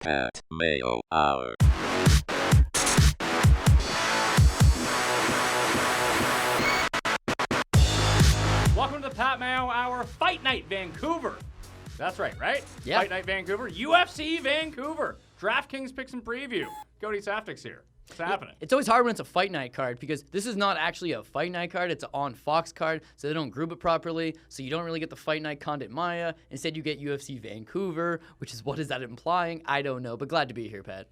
Pat Mayo Hour. Welcome to the Pat Mayo Hour Fight Night Vancouver. That's right? Yeah. Fight Night Vancouver, UFC Vancouver, DraftKings Picks and Preview. Cody Saftik's here. What's happening? It's always hard when it's a fight night card because this is not actually a fight night card. It's an on Fox card, so they don't group it properly. So you don't really get the fight night Condit Maia. Instead, you get UFC Vancouver, which is what is that implying? I don't know, but glad to be here, Pat.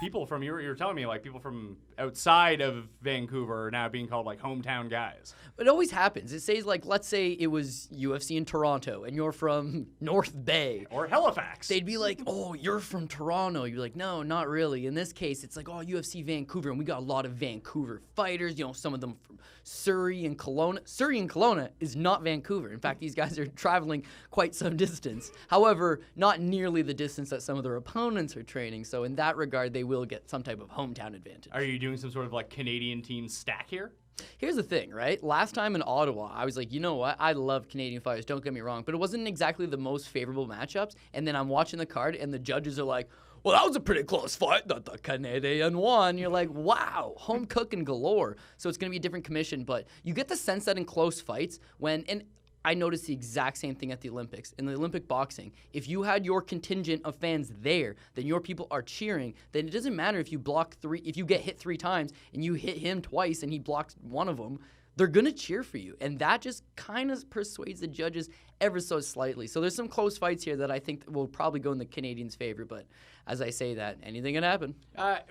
People from, you're telling me, like, people from outside of Vancouver are now being called, like, hometown guys. It always happens. It says, like, let's say it was UFC in Toronto, and you're from North Bay. Or Halifax. They'd be like, oh, you're from Toronto. You're like, no, not really. In this case, it's like, oh, UFC Vancouver, and we got a lot of Vancouver fighters. You know, some of them from Surrey and Kelowna. Surrey and Kelowna is not Vancouver. In fact, these guys are traveling quite some distance. However, not nearly the distance that some of their opponents are training. So in that regard, they will get some type of hometown advantage. Are you doing some sort of, like, Canadian team stack here? Here's the thing, right? Last time in Ottawa, I was like, you know what? I love Canadian fighters, don't get me wrong, but it wasn't exactly the most favorable matchups. And then I'm watching the card, and the judges are like, well, that was a pretty close fight that the Canadian won. You're like, wow, home cooking galore. So it's going to be a different commission, but you get the sense that in close fights, and I noticed the exact same thing at the Olympics. In the Olympic boxing, if you had your contingent of fans there, then your people are cheering, then it doesn't matter if you if you get hit 3 times and you hit him twice and he blocks one of them, they're going to cheer for you. And that just kind of persuades the judges ever so slightly. So there's some close fights here that I think will probably go in the Canadians' favor. But as I say that, anything can happen.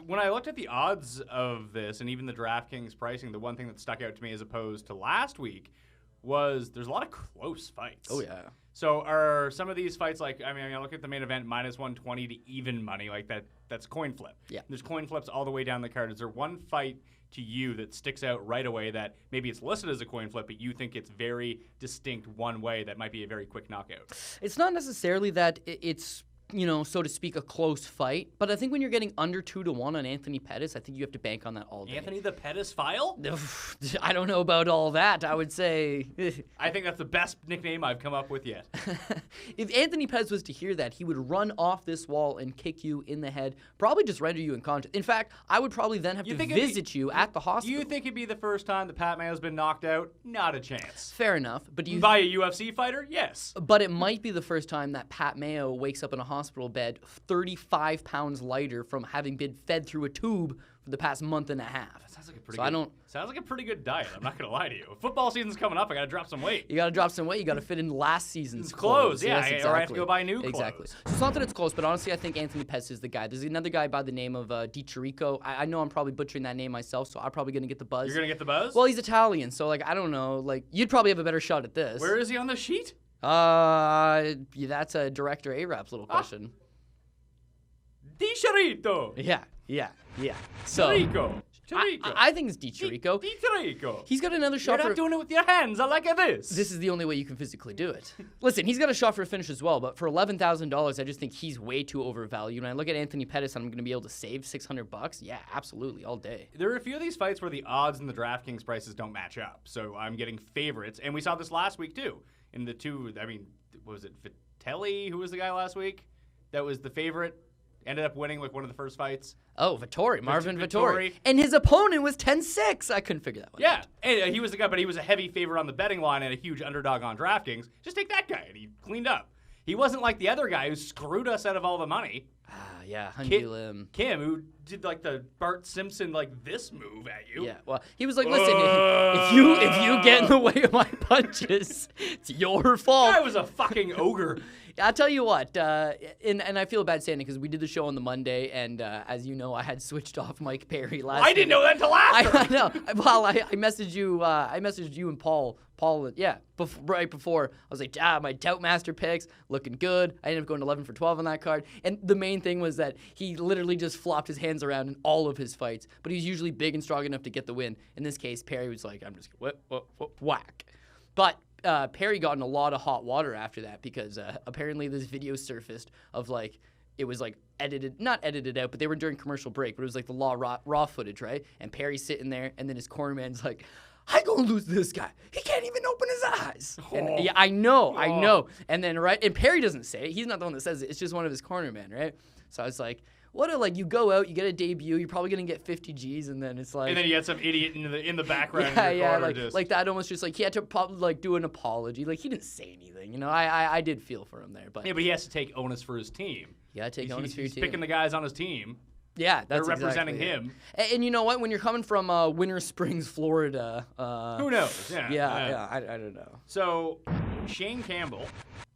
When I looked at the odds of this and even the DraftKings pricing, the one thing that stuck out to me as opposed to last week was there's a lot of close fights. Oh, yeah. So are some of these fights like, I mean, I look at the main event, minus 120 to even money, like that's coin flip. Yeah. There's coin flips all the way down the card. Is there one fight to you that sticks out right away that maybe it's listed as a coin flip, but you think it's very distinct one way that might be a very quick knockout? It's not necessarily that it's, you know, so to speak, a close fight. But I think when you're getting under 2-1 on Anthony Pettis, I think you have to bank on that all day. Anthony the Pettis file? I don't know about all that. I would say. I think that's the best nickname I've come up with yet. If Anthony Pettis was to hear that, he would run off this wall and kick you in the head, probably just render you unconscious. In fact, I would probably then have to visit you at the hospital. Do you think it'd be the first time that Pat Mayo's been knocked out? Not a chance. Fair enough. But by a UFC fighter? Yes. But it might be the first time that Pat Mayo wakes up in a hospital bed 35 pounds lighter from having been fed through a tube for the past month and a half. That sounds like a pretty good diet. I'm not going to lie to you. Football season's coming up. I got to drop some weight. You got to drop some weight. You got to fit in last season's clothes. Yeah, yes, exactly. Or I have to go buy new clothes. Exactly. So it's not that it's close, but honestly, I think Anthony Pettis is the guy. There's another guy by the name of DiCirico. I know I'm probably butchering that name myself, so I'm probably going to get the buzz. You're going to get the buzz? Well, he's Italian, so like I don't know. Like you'd probably have a better shot at this. Where is he on the sheet? That's a director A-Rap's little question. DiCirico. Yeah. So Chirico. I think it's DiCirico. DiCirico. He's got another shot. You're not doing it with your hands. I like this. This is the only way you can physically do it. Listen, he's got a shot for a finish as well, but for $11,000, I just think he's way too overvalued. When I look at Anthony Pettis, and I'm going to be able to save $600. Yeah, absolutely, all day. There are a few of these fights where the odds and the DraftKings prices don't match up, so I'm getting favorites, and we saw this last week too. In the two, I mean, was it Vitelli? Who was the guy last week? That was the favorite. Ended up winning like one of the first fights. Oh, Marvin Vettori. And his opponent was 10-6. I couldn't figure that one out. And he was the guy, but he was a heavy favorite on the betting line and a huge underdog on DraftKings. Just take that guy, and he cleaned up. He wasn't like the other guy who screwed us out of all the money. Yeah, Kim, who did like the Bart Simpson like this move at you. Yeah, well, he was like, listen, if you get in the way of my punches, it's your fault. I was a fucking ogre. I'll tell you what, and I feel bad saying it because we did the show on the Monday, and as you know, I had switched off Mike Perry last. I didn't know that until after. I know. Well, I messaged you. I messaged you and Paul. Right before I was like, my Doubtmaster picks looking good. I ended up going 11 for 12 on that card, and the main thing was that he literally just flopped his hands around in all of his fights, but he's usually big and strong enough to get the win. In this case, Perry was like, I'm just whack, but. Perry got in a lot of hot water after that because apparently this video surfaced of like it was like not edited out, but they were during commercial break, but it was like the raw footage, right? And Perry's sitting there, and then his cornerman's like, I gonna lose this guy. He can't even open his eyes. And, yeah, I know. And then and Perry doesn't say it. He's not the one that says it. It's just one of his cornermen, right? So I was like, what a, like, you go out, you get a debut, you're probably going to get 50 Gs, and then it's like... And then you had some idiot in the background yeah, in your corner. like that almost just, like, he had to probably, like, do an apology. Like, he didn't say anything, you know? I did feel for him there, but... Yeah, but he has to take onus for his team. Yeah, take onus for your He's team. picking the guys on his team. Yeah, that's They're representing exactly him. And you know what? When you're coming from Winter Springs, Florida... Who knows? Yeah, I don't know. So, Shane Campbell,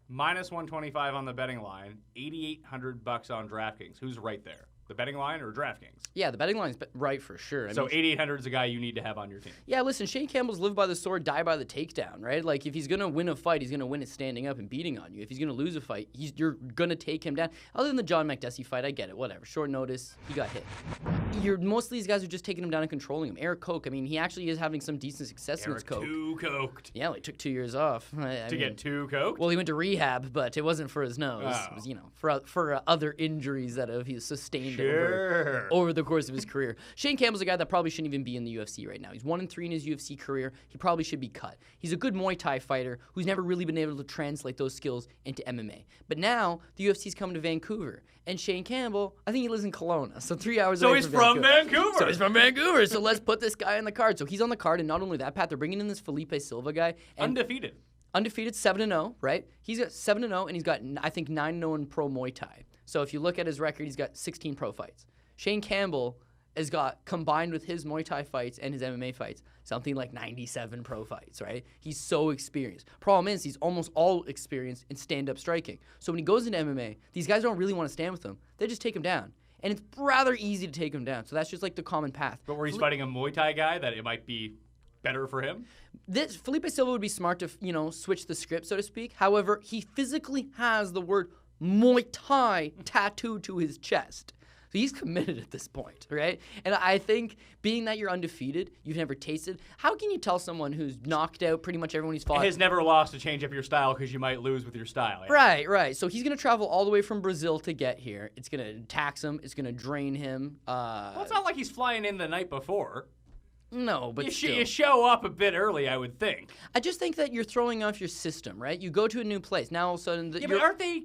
minus 125 on the betting line, $8,800 on DraftKings. Who's right there? The betting line or DraftKings? Yeah, the betting line's right for sure. So 8,800 is a guy you need to have on your team. Yeah, listen, Shane Campbell's live by the sword, die by the takedown, right? Like, if he's going to win a fight, he's going to win it standing up and beating on you. If he's going to lose a fight, you're going to take him down. Other than the John McDessie fight, I get it, whatever. Short notice, he got hit. Most of these guys are just taking him down and controlling him. Eric Koch, I mean, he actually is having some decent success in his Koch. Too coked. Yeah, well, he took 2 years off. Get too coked? Well, he went to rehab, but it wasn't for his nose. Oh. It was, you know, for other injuries that he's sustained Sure. over the course of his career. Shane Campbell's a guy that probably shouldn't even be in the UFC right now. He's 1-3 in his UFC career. He probably should be cut. He's a good Muay Thai fighter who's never really been able to translate those skills into MMA. But now the UFC's coming to Vancouver, and Shane Campbell, I think he lives in Kelowna, so 3 hours away So he's from Vancouver. So he's from Vancouver. So let's put this guy on the card. So he's on the card, and not only that, Pat, they're bringing in this Felipe Silva guy. Undefeated. Undefeated, 7-0, right? He's got 7-0, and he's got, I think, 9-0 in pro Muay Thai. So if you look at his record, he's got 16 pro fights. Shane Campbell has got, combined with his Muay Thai fights and his MMA fights, something like 97 pro fights, right? He's so experienced. Problem is, he's almost all experienced in stand-up striking. So when he goes into MMA, these guys don't really want to stand with him. They just take him down. And it's rather easy to take him down. So that's just like the common path. But where he's fighting a Muay Thai guy, that it might be better for him? This Felipe Silva would be smart to, you know, switch the script, so to speak. However, he physically has the word Muay Thai tattooed to his chest. So he's committed at this point, right? And I think being that you're undefeated, you've never tasted, how can you tell someone who's knocked out pretty much everyone he's fought? Has never lost to change up your style because you might lose with your style. Yeah. Right. So he's going to travel all the way from Brazil to get here. It's going to tax him. It's going to drain him. Well, it's not like he's flying in the night before. No, but still. You show up a bit early, I would think. I just think that you're throwing off your system, right? You go to a new place. Now all of a sudden... but aren't they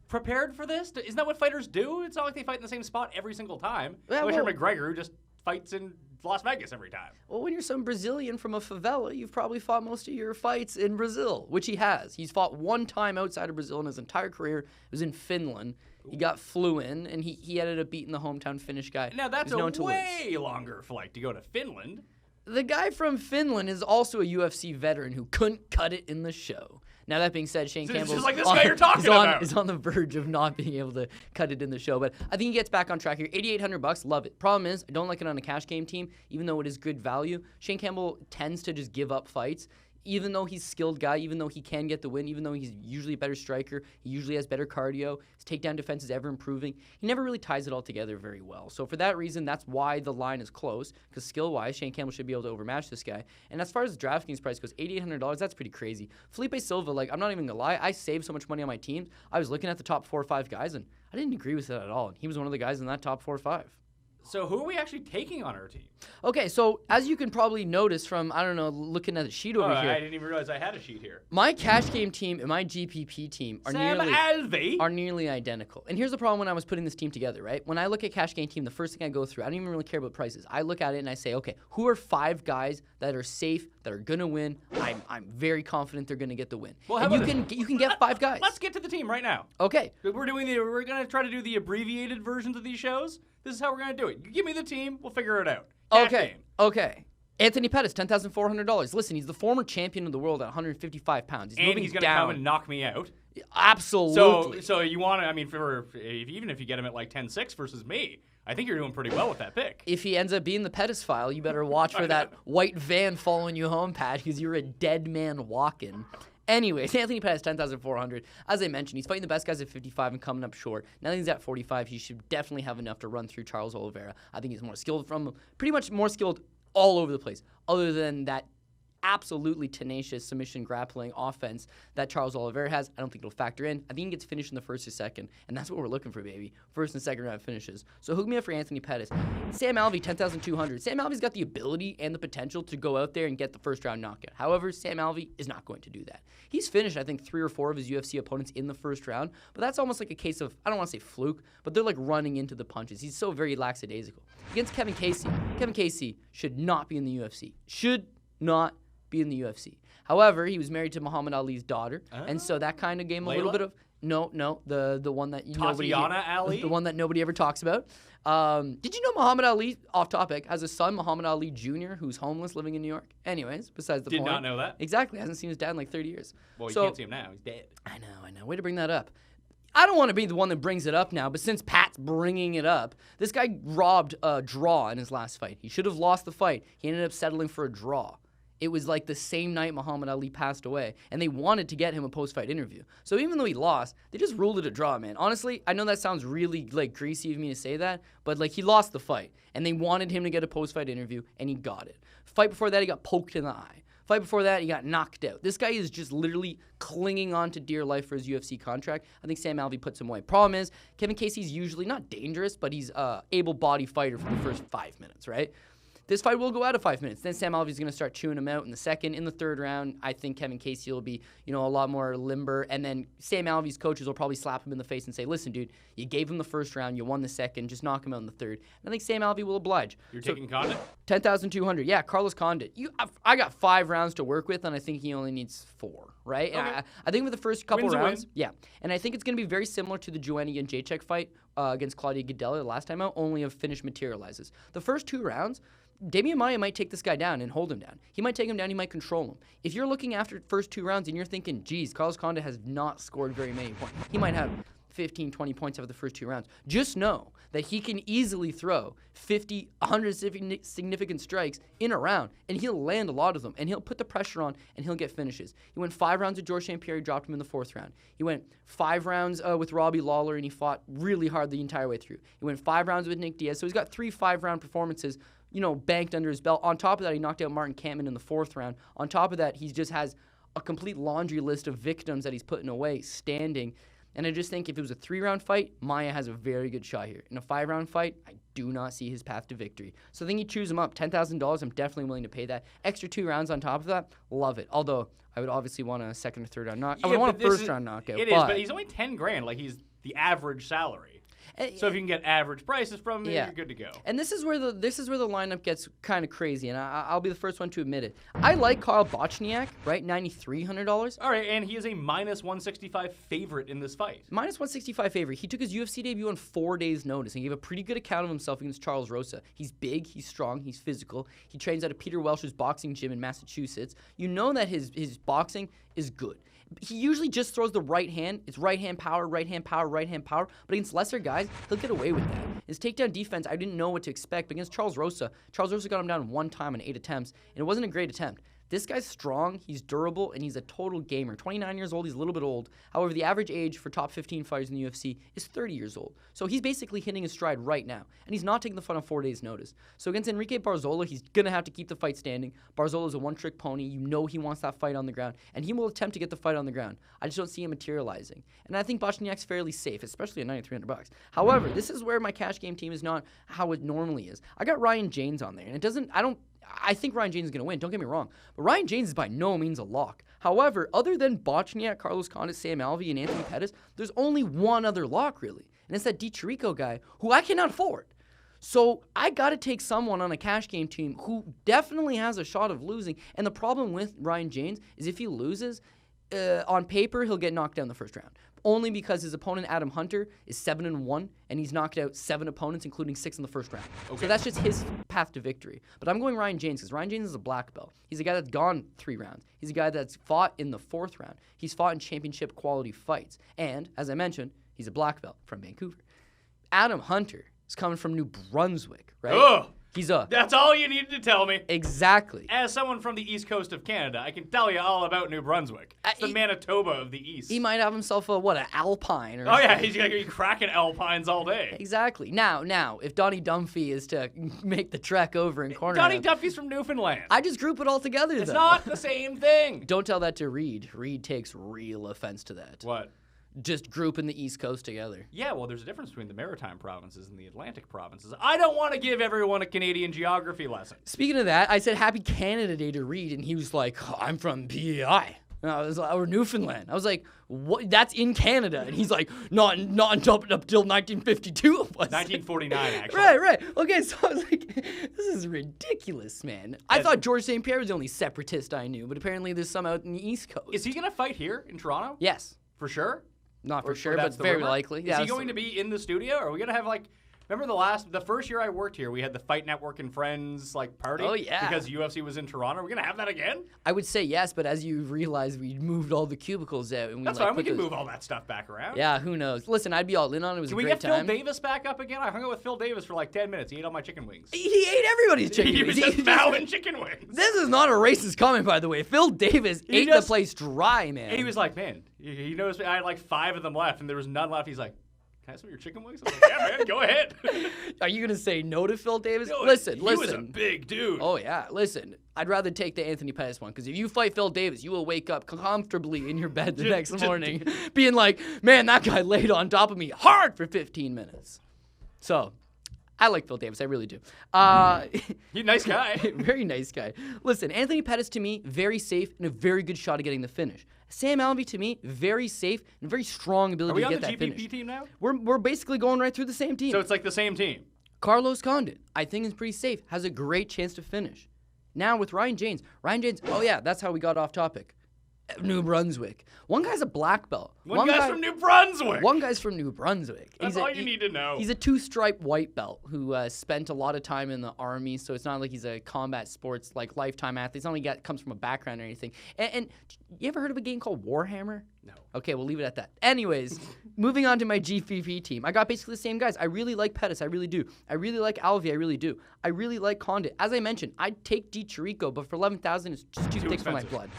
prepared for this? Isn't that what fighters do? It's not like they fight in the same spot every single time. Unless you're McGregor, who just fights in Las Vegas every time. Well, when you're some Brazilian from a favela, you've probably fought most of your fights in Brazil, which he has. He's fought one time outside of Brazil in his entire career. It was in Finland. He got flew in, and he ended up beating the hometown Finnish guy. Now, that's a way longer flight to go to Finland. The guy from Finland is also a UFC veteran who couldn't cut it in the show. Now, that being said, Shane Campbell is on the verge of not being able to cut it in the show. But I think he gets back on track here. $8,800, love it. Problem is, I don't like it on a cash game team, even though it is good value. Shane Campbell tends to just give up fights. Even though he's a skilled guy, even though he can get the win, even though he's usually a better striker, he usually has better cardio, his takedown defense is ever improving, he never really ties it all together very well. So for that reason, that's why the line is close, because skill-wise, Shane Campbell should be able to overmatch this guy. And as far as the DraftKings price goes, $8,800, that's pretty crazy. Felipe Silva, like, I'm not even going to lie, I saved so much money on my team. I was looking at the top 4 or 5 guys, and I didn't agree with it at all. And he was one of the guys in that top 4 or 5. So who are we actually taking on our team? Okay, so as you can probably notice from, I don't know, looking at the sheet over here. I didn't even realize I had a sheet here. My cash game team and my GPP team are nearly identical. And here's the problem when I was putting this team together, right? When I look at cash game team, the first thing I go through, I don't even really care about prices. I look at it and I say, okay, who are 5 guys that are safe, that are going to win? I'm very confident they're going to get the win. Well, and you can get 5 guys. Let's get to the team right now. Okay. We're going to try to do the abbreviated versions of these shows. This is how we're going to do it. You give me the team, we'll figure it out. Okay. Anthony Pettis, $10,400. Listen, he's the former champion of the world at 155 pounds. He's going to come and knock me out. Absolutely. So you want to, I mean, even if you get him at like 10-6 versus me, I think you're doing pretty well with that pick. If he ends up being the Pettis file, you better watch for that white van following you home, Pat, because you're a dead man walking. Anyways, Anthony Pettis, $10,400. As I mentioned, he's fighting the best guys at 55 and coming up short. Now that he's at 45, he should definitely have enough to run through Charles Oliveira. I think he's more skilled pretty much more skilled all over the place, other than that absolutely tenacious submission grappling offense that Charles Oliveira has. I don't think it'll factor in. I think he gets finished in the first or second, and that's what we're looking for, baby. First and second round finishes. So hook me up for Anthony Pettis. Sam Alvey, 10,200. Sam Alvey's got the ability and the potential to go out there and get the first round knockout. However, Sam Alvey is not going to do that. He's finished, I think, 3 or 4 of his UFC opponents in the first round, but that's almost like a case of, I don't want to say fluke, but they're like running into the punches. He's so very lackadaisical. Against Kevin Casey should not be in the UFC. Should not be in the UFC. However, he was married to Muhammad Ali's daughter, and so that kind of gave him a little bit of the one that Tatiana Ali, the one that nobody ever talks about. Did you know Muhammad Ali, off topic, has a son, Muhammad Ali Jr., who's homeless living in New York? Anyways, besides the point. Did not know that. Exactly. Hasn't seen his dad in like 30 years. Well, you can't see him now. He's dead. I know. Way to bring that up. I don't want to be the one that brings it up now, but since Pat's bringing it up, this guy robbed a draw in his last fight. He should have lost the fight. He ended up settling for a draw. It was like the same night Muhammad Ali passed away, and they wanted to get him a post-fight interview. So even though he lost, they just ruled it a draw, man. Honestly, I know that sounds really like greasy of me to say that, but like he lost the fight, and they wanted him to get a post-fight interview, and he got it. Fight before that, he got poked in the eye. Fight before that, he got knocked out. This guy is just literally clinging on to dear life for his UFC contract. I think Sam Alvey puts him away. Problem is, Kevin Casey's usually not dangerous, but he's a able-bodied fighter for the first 5 minutes, right? This fight will go out of 5 minutes. Then Sam Alvey's going to start chewing him out in the second. In the third round, I think Kevin Casey will be, a lot more limber. And then Sam Alvey's coaches will probably slap him in the face and say, listen, dude, you gave him the first round. You won the second. Just knock him out in the third. And I think Sam Alvey will oblige. You're taking Condit? 10,200. Yeah, Carlos Condit. I got 5 rounds to work with, and I think he only needs 4, right? Okay. I think with the first couple Win's a rounds, win. yeah. And I think it's going to be very similar to the Joanna and Jacek fight against Claudia Gadelha the last time out, only if finish materializes. The first 2 rounds, Demian Maia might take this guy down and hold him down. He might take him down. He might control him. If you're looking after the first 2 rounds and you're thinking, geez, Carlos Condit has not scored very many points. He might have 15, 20 points after the first 2 rounds. Just know that he can easily throw 50, 100 significant strikes in a round, and he'll land a lot of them, and he'll put the pressure on, and he'll get finishes. He went 5 rounds with Georges St. Pierre. He dropped him in the 4th round. He went 5 rounds with Robbie Lawler, and he fought really hard the entire way through. He went 5 rounds with Nick Diaz. So he's got 3 5-round performances banked under his belt. On top of that, he knocked out Martin Kampmann in the 4th round. On top of that, he just has a complete laundry list of victims that he's putting away standing. And I just think if it was a 3-round fight, Maia has a very good shot here. In a 5-round fight, I do not see his path to victory. So I think he chews him up. $10,000, I'm definitely willing to pay that. Extra 2 rounds on top of that, love it. Although, I would obviously want a second or third round knockout. I would want a first-round knockout. It is, but he's only $10,000. Like, he's the average salary. So if you can get average prices from him, you're good to go. And this is where the lineup gets kind of crazy, and I'll be the first one to admit it. I like Karl Bochniak, right? $9,300. All right, and he is a minus 165 favorite in this fight. Minus 165 favorite. He took his UFC debut on 4 days' notice and gave a pretty good account of himself against Charles Rosa. He's big, he's strong, he's physical. He trains at a Peter Welch's boxing gym in Massachusetts. You know that his boxing is good. He usually just throws the right hand. It's right hand power, right hand power, right hand power. But against lesser guys, he'll get away with that. His takedown defense, I didn't know what to expect. But against Charles Rosa got him down 1 time on 8 attempts, and it wasn't a great attempt. This guy's strong, he's durable, and he's a total gamer. 29 years old, he's a little bit old. However, the average age for top 15 fighters in the UFC is 30 years old. So he's basically hitting his stride right now, and he's not taking the fight on 4 days' notice. So against Enrique Barzola, he's going to have to keep the fight standing. Barzola's a one-trick pony. You know he wants that fight on the ground, and he will attempt to get the fight on the ground. I just don't see him materializing. And I think Bochniak's fairly safe, especially at $9,300. However, this is where my cash game team is not how it normally is. I got Ryan James on there, and I think Ryan James is going to win, don't get me wrong. But Ryan James is by no means a lock. However, other than Bochniak, Carlos Condit, Sam Alvey, and Anthony Pettis, there's only one other lock, really. And it's that DiChirico guy who I cannot afford. So I got to take someone on a cash game team who definitely has a shot of losing. And the problem with Ryan James is if he loses, on paper, he'll get knocked down the first round. Only because his opponent, Adam Hunter, is 7-1, and he's knocked out 7 opponents, including 6 in the first round. Okay. So that's just his path to victory. But I'm going Ryan James, because Ryan James is a black belt. He's a guy that's gone 3 rounds. He's a guy that's fought in the 4th round. He's fought in championship quality fights. And, as I mentioned, he's a black belt from Vancouver. Adam Hunter is coming from New Brunswick, right? Ugh! That's all you needed to tell me. Exactly. As someone from the east coast of Canada, I can tell you all about New Brunswick. It's the Manitoba of the east. He might have himself an Alpine or Oh, yeah, he's going to be cracking Alpines all day. Exactly. Now, if Donnie Dumphy is to make the trek over in corner. Donnie Dumphy's from Newfoundland. I just group it all together, It's though. not the same thing. Don't tell that to Reed. Reed takes real offense to that. What? Just grouping the East Coast together. Yeah, well, there's a difference between the Maritime provinces and the Atlantic provinces. I don't want to give everyone a Canadian geography lesson. Speaking of that, I said Happy Canada Day to Reed, and he was like, I'm from PEI. And I was like, or Newfoundland. I was like, what? That's in Canada. And he's like, not until 1952 it was. 1949, actually. Right. Okay, so I was like, this is ridiculous, man. I thought George St. Pierre was the only separatist I knew, but apparently there's some out in the East Coast. Is he going to fight here in Toronto? Yes. For sure? Not for Or sure, that's but the very rumor? likely. Is he going to be in the studio? Or are we going to have remember the first year I worked here, we had the Fight Network and Friends party? Oh, yeah. Because UFC was in Toronto. Are we going to have that again? I would say yes, but as you realize, we moved all the cubicles out. And That's fine. We can move all that stuff back around. Yeah, who knows? Listen, I'd be all in on it. It was Can a we great get time. Phil Davis back up again? I hung out with Phil Davis for 10 minutes. He ate all my chicken wings. He ate everybody's chicken He wings. was just mowing chicken wings. This is not a racist comment, by the way. Phil Davis ate the place dry, man. And he was like, man, he noticed I had 5 of them left, and there was none left. He's like, can I have some of your chicken wings? I was like, yeah, man, go ahead. Are you going to say no to Phil Davis? No, listen. He was a big dude. Oh, yeah. Listen, I'd rather take the Anthony Pettis one, because if you fight Phil Davis, you will wake up comfortably in your bed the next morning being like, man, that guy laid on top of me hard for 15 minutes. So, I like Phil Davis. I really do. He's a nice guy. Very nice guy. Listen, Anthony Pettis, to me, very safe and a very good shot at getting the finish. Sam Alvey, to me, very safe and very strong ability to get that finish. Are we on the GPP team now? We're basically going right through the same team. So it's the same team. Carlos Condit, I think is pretty safe, has a great chance to finish. Now with Ryan James, oh yeah, that's how we got off topic. New Brunswick. One guy's a black belt. One guy's from New Brunswick. One guy's from New Brunswick. That's all you need to know. He's a 2-stripe white belt who spent a lot of time in the Army, so it's not like he's a combat sports lifetime athlete. It's not like he comes from a background or anything. And you ever heard of a game called Warhammer? No. Okay, we'll leave it at that. Anyways, moving on to my GPP team. I got basically the same guys. I really like Pettis. I really do. I really like Alvey. I really do. I really like Condit. As I mentioned, I'd take DiChirico, but for 11,000, it's just too thick for my blood.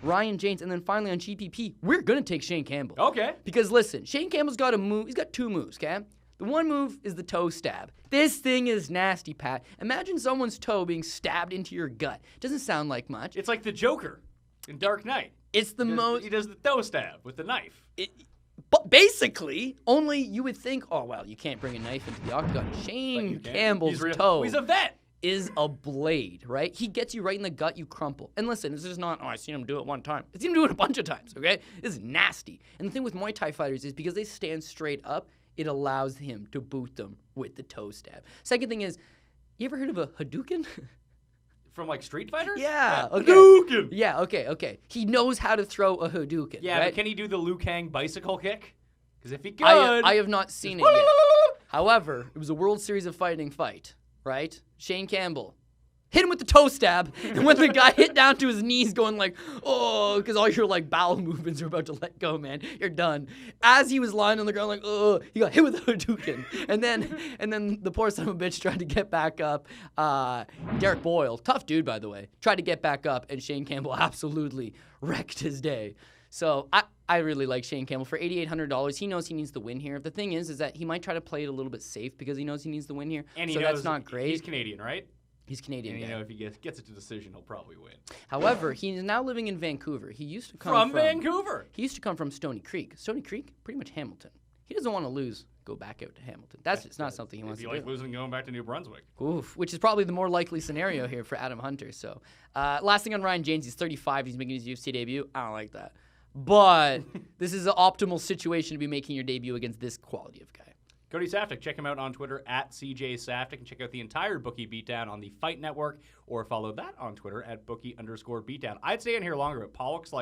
Ryan James, and then finally on GPP, we're going to take Shane Campbell. Okay. Because listen, Shane Campbell's got a move. He's got 2 moves, okay? The one move is the toe stab. This thing is nasty, Pat. Imagine someone's toe being stabbed into your gut. Doesn't sound like much. It's like the Joker in Dark Knight. It's the most... He does the toe stab with the knife. But basically, only you would think, oh, well, you can't bring a knife into the octagon. Shane Campbell's toe... He's a vet. Is a blade, right? He gets you right in the gut, you crumple. And listen, this is not, I seen him do it one time. I've seen him do it a bunch of times, okay? This is nasty. And the thing with Muay Thai fighters is because they stand straight up, it allows him to boot them with the toe stab. Second thing is, you ever heard of a Hadouken? From Street Fighter? Yeah. Okay. Hadouken! Yeah, okay. He knows how to throw a Hadouken, Yeah, right? but can he do the Liu Kang bicycle kick? Because if he could... I have not seen it yet. However, it was a World Series of Fighting fight, right? Shane Campbell hit him with the toe stab, and when the guy hit down to his knees going oh, because all your bowel movements are about to let go, man. You're done. As he was lying on the ground oh, he got hit with a Hadouken. And then the poor son of a bitch tried to get back up. Derek Boyle, tough dude, by the way, tried to get back up, and Shane Campbell absolutely wrecked his day. So I really like Shane Campbell. For $8,800, he knows he needs the win here. The thing is that he might try to play it a little bit safe because he knows he needs the win here. And he so knows that's not great. He's Canadian, right? He's Canadian. And if he gets it to decision, he'll probably win. However, he's now living in Vancouver. He used to come from Vancouver. He used to come from Stony Creek. Stony Creek, pretty much Hamilton. He doesn't want to lose. Go back out to Hamilton. That's just not something he wants to do. If you losing and going back to New Brunswick. Oof, which is probably the more likely scenario here for Adam Hunter. So, last thing on Ryan James, he's 35. He's making his UFC debut. I don't like that. But this is an optimal situation to be making your debut against this quality of guy. Cody Saftik, check him out on Twitter at CJ Saftik, and check out the entire Bookie Beatdown on the Fight Network, or follow that on Twitter at Bookie_Beatdown. I'd stay in here longer, but Pollock's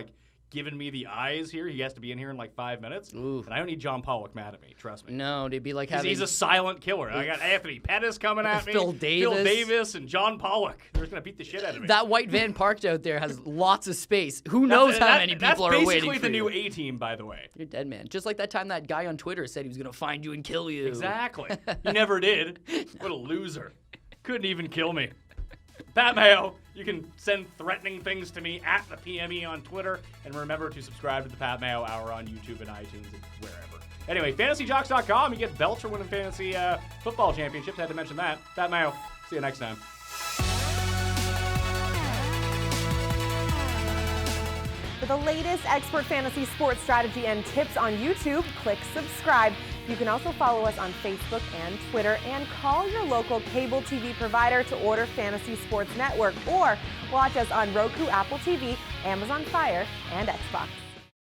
giving me the eyes here. He has to be in here in 5 minutes. Oof. And I don't need John Pollock mad at me, trust me. No, they'd be like having... He's a silent killer. I got Anthony Pettis coming at me. Phil Davis, and John Pollock. They're just going to beat the shit out of me. That white van parked out there has lots of space. Who knows how many people are waiting for you. That's basically the new A-team, by the way. You're dead, man. Just like that time that guy on Twitter said he was going to find you and kill you. Exactly. He never did. What a loser. Couldn't even kill me. Pat Mayo. You can send threatening things to me at the PME on Twitter. And remember to subscribe to the Pat Mayo Hour on YouTube and iTunes and wherever. Anyway, FantasyJocks.com. You get belts for winning fantasy football championships. Had to mention that. Pat Mayo. See you next time. For the latest expert fantasy sports strategy and tips on YouTube, click subscribe. You can also follow us on Facebook and Twitter, and call your local cable TV provider to order Fantasy Sports Network, or watch us on Roku, Apple TV, Amazon Fire, and Xbox.